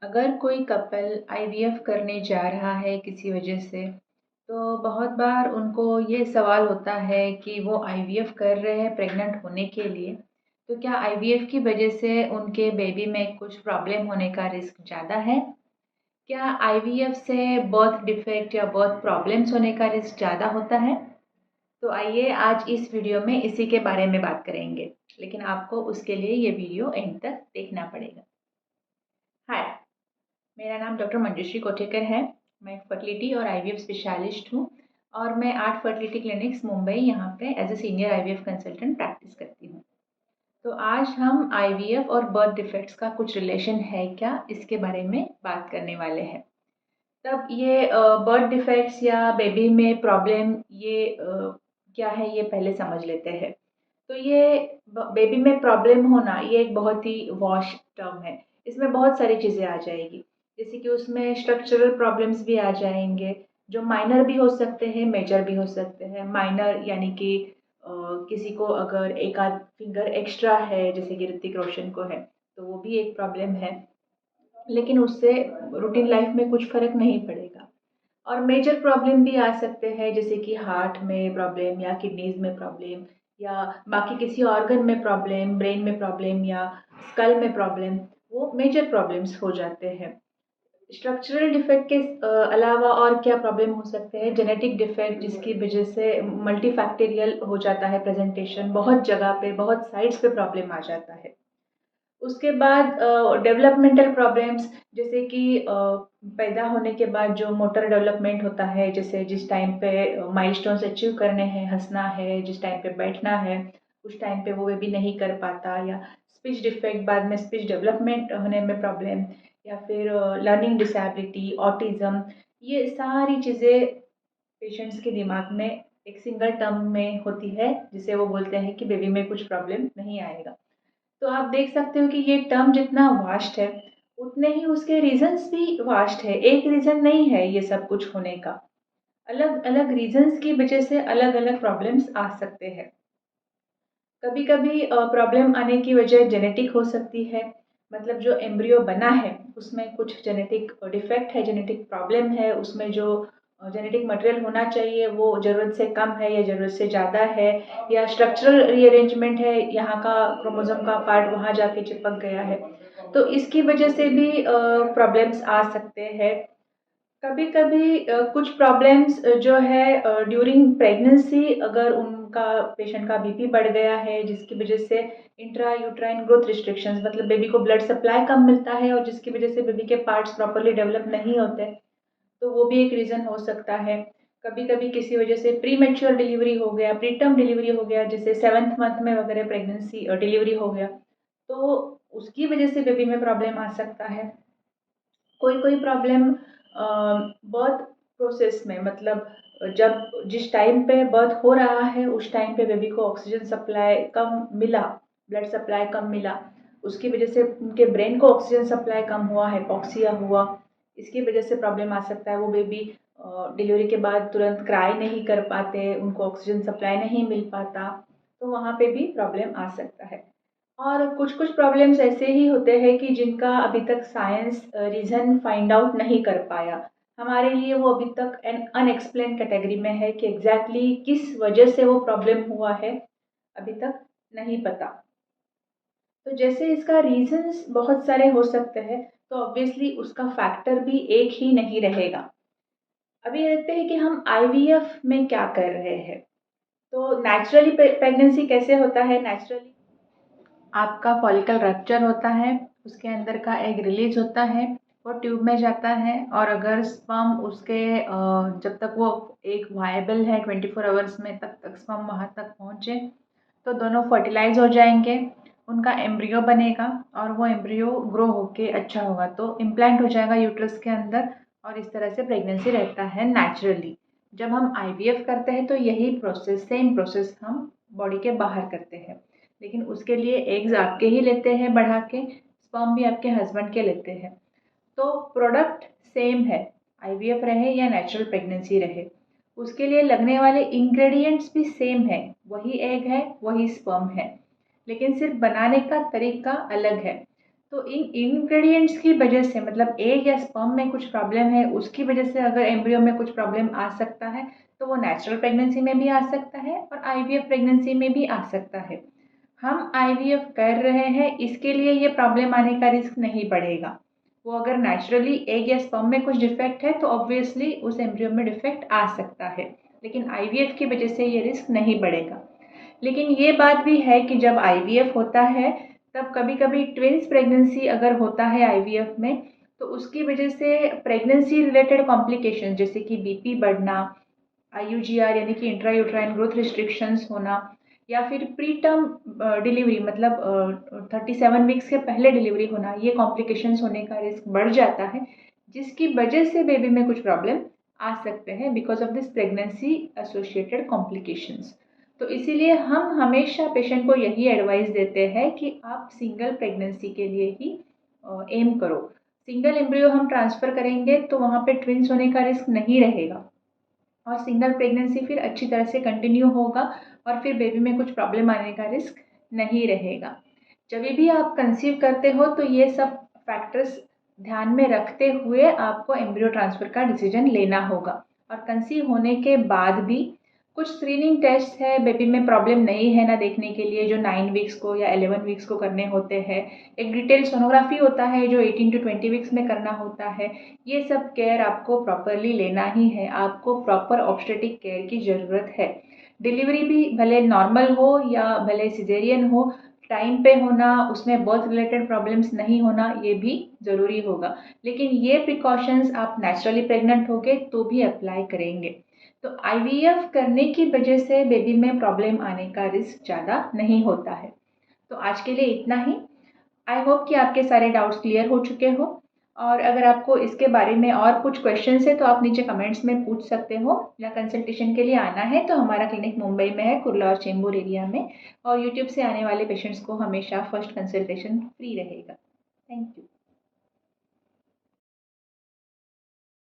अगर कोई couple IVF करने जा रहा है किसी वजह से, तो बहुत बार उनको ये सवाल होता है कि वो आईवीएफ कर रहे हैं प्रेग्नेंट होने के लिए, तो क्या आईवीएफ की वजह से उनके बेबी में कुछ प्रॉब्लम होने का रिस्क ज़्यादा है? क्या आईवीएफ से बर्थ डिफेक्ट या बर्थ प्रॉब्लम्स होने का रिस्क ज़्यादा होता है? तो आइए आज इस वीडियो में इसी के बारे में बात करेंगे, लेकिन आपको उसके लिए ये वीडियो एंड तक देखना पड़ेगा। हाय, मेरा नाम डॉक्टर मंजूश्री कोठेकर है। मैं एक फर्टिलिटी और आईवीएफ स्पेशलिस्ट हूँ और मैं 8 फर्टिलिटी क्लिनिक्स मुंबई यहाँ पे as a senior IVF consultant practice करती हूँ। तो आज हम आईवीएफ और बर्थ डिफेक्ट्स का कुछ रिलेशन है क्या, इसके बारे में बात करने वाले हैं। तब ये बर्थ डिफेक्ट्स या बेबी में प्रॉब्लम ये क्या है, ये पहले समझ लेते हैं। तो ये बेबी में प्रॉब्लम होना ये एक बहुत ही वॉश टर्म है। इसमें बहुत सारी चीज़ें आ जाएगी, जैसे कि उसमें स्ट्रक्चरल प्रॉब्लम्स भी आ जाएंगे, जो माइनर भी हो सकते हैं, मेजर भी हो सकते हैं। माइनर यानी कि किसी को अगर एक आध फिंगर एक्स्ट्रा है, जैसे कि ऋतिक रोशन को है, तो वो भी एक प्रॉब्लम है, लेकिन उससे रूटीन लाइफ में कुछ फ़र्क नहीं पड़ेगा। और मेजर प्रॉब्लम भी आ सकते हैं, जैसे कि हार्ट में प्रॉब्लम या किडनीज में प्रॉब्लम या बाकी किसी ऑर्गन में प्रॉब्लम, ब्रेन में प्रॉब्लम या स्कल में प्रॉब्लम, वो मेजर प्रॉब्लम्स हो जाते हैं। स्ट्रक्चरल डिफेक्ट के अलावा और क्या प्रॉब्लम हो सकते हैं? जेनेटिक डिफेक्ट, जिसकी वजह से मल्टीफैक्टोरियल हो जाता है प्रेजेंटेशन, बहुत जगह पे बहुत साइड्स पे प्रॉब्लम आ जाता है। उसके बाद डेवलपमेंटल प्रॉब्लम्स, जैसे कि पैदा होने के बाद जो मोटर डेवलपमेंट होता है, जैसे जिस टाइम पे माइलस्टोन्स अचीव करने हैं, हंसना है, जिस टाइम पे बैठना है, उस टाइम पे वो भी नहीं कर पाता, या स्पीच डिफेक्ट, बाद में स्पीच डेवलपमेंट होने में प्रॉब्लम, या फिर लर्निंग डिसेबिलिटी, ऑटिज़म, ये सारी चीज़ें पेशेंट्स के दिमाग में एक सिंगल टर्म में होती है, जिसे वो बोलते हैं कि बेबी में कुछ प्रॉब्लम नहीं आएगा। तो आप देख सकते हो कि ये टर्म जितना वास्ट है, उतने ही उसके रीजंस भी वास्ट है। एक रीजन नहीं है ये सब कुछ होने का। अलग अलग रीजंस की वजह से अलग अलग प्रॉब्लम्स आ सकते हैं। कभी कभी प्रॉब्लम आने की वजह जेनेटिक हो सकती है, मतलब जो एम्ब्रियो बना है उसमें कुछ जेनेटिक डिफेक्ट है, जेनेटिक प्रॉब्लम है, उसमें जो जेनेटिक मटेरियल होना चाहिए वो ज़रूरत से कम है या ज़रूरत से ज़्यादा है, या स्ट्रक्चरल रीअरेंजमेंट है, यहाँ का क्रोमोसोम का पार्ट वहाँ जाके चिपक गया है, तो इसकी वजह से भी प्रॉब्लम्स आ सकते हैं। कभी-कभी कुछ प्रॉब्लम्स जो है ड्यूरिंग प्रेगनेंसी, अगर उनका पेशेंट का बीपी बढ़ गया है, जिसकी वजह से इंट्रा यूट्राइन ग्रोथ रिस्ट्रिक्शंस, मतलब बेबी को ब्लड सप्लाई कम मिलता है और जिसकी वजह से बेबी के पार्ट्स प्रॉपर्ली डेवलप नहीं होते, तो वो भी एक रीज़न हो सकता है। कभी-कभी किसी वजह से प्री मैच्योर डिलीवरी हो गया, प्री टर्म डिलीवरी हो गया, जैसे 7th मंथ में वगैरह प्रेगनेंसी डिलीवरी हो गया, तो उसकी वजह से बेबी में प्रॉब्लम आ सकता है। कोई कोई प्रॉब्लम बर्थ प्रोसेस में, मतलब जब जिस टाइम पे बर्थ हो रहा है उस टाइम पे बेबी को ऑक्सीजन सप्लाई कम मिला, ब्लड सप्लाई कम मिला, उसकी वजह से उनके ब्रेन को ऑक्सीजन सप्लाई कम हुआ, हाइपोक्सिया हुआ, इसकी वजह से प्रॉब्लम आ सकता है। वो बेबी डिलीवरी के बाद तुरंत क्राई नहीं कर पाते, उनको ऑक्सीजन सप्लाई नहीं मिल पाता, तो वहाँ पे भी प्रॉब्लम आ सकता है। और कुछ-कुछ प्रॉब्लम्स ऐसे ही होते हैं कि जिनका अभी तक साइंस रीज़न फाइंड आउट नहीं कर पाया। हमारे लिए वो अभी तक एन अनएक्सप्लेन्ड कैटेगरी में है कि एग्ज़ैक्टली किस वजह से वो प्रॉब्लम हुआ है, अभी तक नहीं पता। तो जैसे इसका रीज़न्स बहुत सारे हो सकते हैं, तो ऑब्वियसली उसका फैक्टर भी एक ही नहीं रहेगा। अभी देखते हैं कि हम आईवीएफ में क्या कर रहे हैं। तो नेचुरली प्रेगनेंसी कैसे होता है? नेचुरली आपका फॉलिकल रप्चर होता है, उसके अंदर का एग रिलीज होता है, वो ट्यूब में जाता है, और अगर स्पर्म उसके जब तक वो एग वायबल है 24 आवर्स में, तब तक स्पर्म वहाँ तक पहुँचे, तो दोनों फर्टिलाइज हो जाएंगे, उनका एम्ब्रियो बनेगा और वो एम्ब्रियो ग्रो होके अच्छा होगा तो इम्प्लांट हो जाएगा यूट्रस के अंदर, और इस तरह से प्रेगनेंसी रहता है नेचुरली। जब हम आईवीएफ करते हैं तो यही प्रोसेस, सेम प्रोसेस हम बॉडी के बाहर करते हैं, लेकिन उसके लिए एग्स आपके ही लेते हैं बढ़ा के, स्पर्म भी आपके हस्बैंड के लेते हैं, तो प्रोडक्ट सेम है, आईवीएफ रहे या नेचुरल प्रेगनेंसी रहे, उसके लिए लगने वाले इंग्रेडिएंट्स भी सेम है, वही एग है, वही स्पर्म है, लेकिन सिर्फ बनाने का तरीका अलग है। तो इन इंग्रेडिएंट्स की वजह से मतलब एग या स्पर्म में कुछ प्रॉब्लम है, उसकी वजह से अगर एम्ब्रियो में कुछ प्रॉब्लम आ सकता है तो वो नेचुरल प्रेगनेंसी में भी आ सकता है और आईवीएफ प्रेगनेंसी में भी आ सकता है। हम आईवीएफ कर रहे हैं इसके लिए ये प्रॉब्लम आने का रिस्क नहीं बढ़ेगा। वो अगर नेचुरली एग या स्पर्म में कुछ डिफेक्ट है तो ऑब्वियसली उस एम्ब्रियो में डिफेक्ट आ सकता है, लेकिन आईवीएफ की वजह से ये रिस्क नहीं बढ़ेगा। लेकिन ये बात भी है कि जब आईवीएफ होता है तब कभी कभी ट्विंस प्रेगनेंसी अगर होता है आईवीएफ में तो उसकी वजह से प्रेगनेंसी रिलेटेड कॉम्प्लिकेशन जैसे कि बीपी बढ़ना, आईयूजीआर यानी कि इंट्रा यूट्राइन ग्रोथ रिस्ट्रिक्शंस होना, या फिर प्री टर्म डिलीवरी मतलब 37 वीक्स के पहले डिलीवरी होना, ये कॉम्प्लिकेशंस होने का रिस्क बढ़ जाता है, जिसकी वजह से बेबी में कुछ प्रॉब्लम आ सकते हैं because of this pregnancy associated complications. तो इसीलिए हम हमेशा पेशेंट को यही एडवाइस देते हैं कि आप सिंगल प्रेगनेंसी के लिए ही एम करो। सिंगल एम्ब्रियो हम ट्रांसफ़र करेंगे तो वहाँ पे ट्विंस होने का रिस्क नहीं रहेगा और सिंगल प्रेगनेंसी फिर अच्छी तरह से कंटिन्यू होगा और फिर बेबी में कुछ प्रॉब्लम आने का रिस्क नहीं रहेगा। जब भी आप कंसीव करते हो तो ये सब फैक्टर्स ध्यान में रखते हुए आपको एम्ब्रियो ट्रांसफ़र का डिसीजन लेना होगा। और कंसीव होने के बाद भी कुछ स्क्रीनिंग टेस्ट है बेबी में प्रॉब्लम नहीं है ना देखने के लिए, जो 9 वीक्स को या 11 वीक्स को करने होते हैं। एक डिटेल सोनोग्राफी होता है जो 18 to 20 वीक्स में करना होता है। ये सब केयर आपको प्रॉपरली लेना ही है, आपको प्रॉपर ऑब्स्टेटिक केयर की ज़रूरत है। डिलीवरी भी भले नॉर्मल हो या भले सिजेरियन हो, टाइम पे होना, उसमें बर्थ रिलेटेड प्रॉब्लम्स नहीं होना, ये भी ज़रूरी होगा। लेकिन ये प्रिकॉशंस आप नेचुरली प्रेग्नेंट होगे तो भी अप्लाई करेंगे। तो आईवीएफ करने की वजह से बेबी में प्रॉब्लम आने का रिस्क ज़्यादा नहीं होता है। तो आज के लिए इतना ही। आई होप कि आपके सारे डाउट्स क्लियर हो चुके हो, और अगर आपको इसके बारे में और कुछ क्वेश्चंस है तो आप नीचे कमेंट्स में पूछ सकते हो, या कंसल्टेशन के लिए आना है तो हमारा क्लिनिक मुंबई में है, कुर्ला और चेंबूर एरिया में, और यूट्यूब से आने वाले पेशेंट्स को हमेशा फर्स्ट कंसल्टेशन फ्री रहेगा। Thank you.